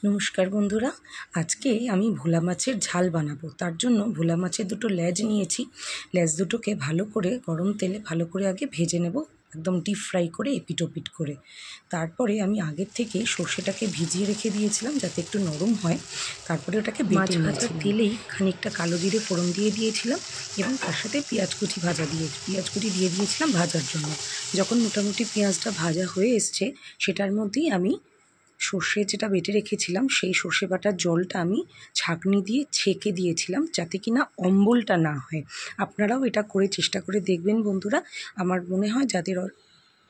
নমস্কার বন্ধুরা, আজকে আমি ভোলা মাছের ঝাল বানাবো। তার জন্য ভোলা মাছের দুটো লেজ নিয়েছি। লেজ দুটোকে ভালো করে গরম তেলে ভালো করে আগে ভেজে নেব, একদম ডিপ ফ্রাই করে এপিট ওপিট করে। তারপরে আমি আগের থেকে সর্ষেটাকে ভিজিয়ে রেখে দিয়েছিলাম যাতে একটু নরম হয়। তারপরে ওটাকে মাছ ভাজার তেলেই খানিকটা কালো জিরে ফোড়ন দিয়ে দিয়েছিলাম এবং তার সাথে পেঁয়াজ কুচি দিয়ে দিয়েছিলাম ভাজার জন্য। যখন মোটামুটি পেঁয়াজটা ভাজা হয়ে এসছে সেটার মধ্যেই আমি সর্ষে যেটা বেটে রেখেছিলাম সেই সর্ষে বাটার জলটা আমি ছাঁকনি দিয়ে ছেঁকে দিয়েছিলাম যাতে কিনা অম্বলটা না হয়। আপনারাও এটা করে চেষ্টা করে দেখবেন বন্ধুরা। আমার মনে হয় যাদের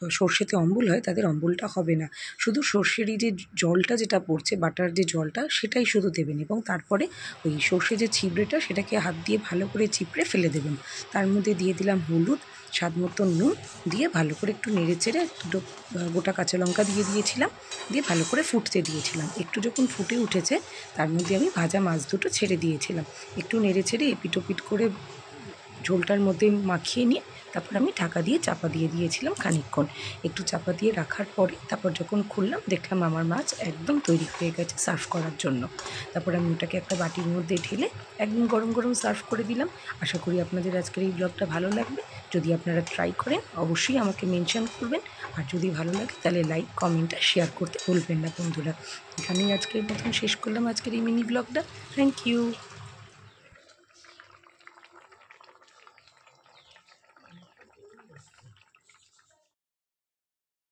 সর্ষেতে অম্বল হয় তাদের অম্বলটা হবে না। শুধু সর্ষেরই যে জলটা যেটা পড়ছে, বাটার যে জলটা, সেটাই শুধু দেবেন এবং তারপরে ওই সর্ষে যে ছিবড়েটা সেটাকে হাত দিয়ে ভালো করে চিপড়ে ফেলে দেবেন। তার মধ্যে দিয়ে দিলাম হলুদ, স্বাদ মতো নুন দিয়ে ভালো করে একটু নেড়ে চেড়ে দুটো গোটা কাঁচা লঙ্কা দিয়ে দিয়েছিলাম, দিয়ে ভালো করে ফুটতে দিয়েছিলাম। একটু যখন ফুটে উঠেছে তার মধ্যে আমি ভাজা মাছ দুটো ছেড়ে দিয়েছিলাম। একটু নেড়ে ছেড়ে এপিট ওপিট করে ঝোলটার মধ্যে মাখিয়ে নিয়ে তারপর আমি ঢাকা দিয়ে চাপা দিয়ে দিয়েছিলাম খানিকক্ষণ। একটু চাপা দিয়ে রাখার পরে তারপর যখন খুললাম দেখলাম আমার মাছ একদম তৈরি হয়ে গেছে সার্ভ করার জন্য। তারপর আমি ওটাকে একটা বাটির মধ্যে ঢেলে একদম গরম গরম সার্ভ করে দিলাম। আশা করি আপনাদের আজকের এই ব্লগটা ভালো লাগবে। যদি আপনারা ট্রাই করেন অবশ্যই আমাকে মেনশন করবেন, আর যদি ভালো লাগে তাহলে লাইক কমেন্ট আর শেয়ার করতে ভুলবেন না বন্ধুরা। এখানেই আজকের মতন শেষ করলাম আজকের এই মিনি ব্লগটা। Thank you.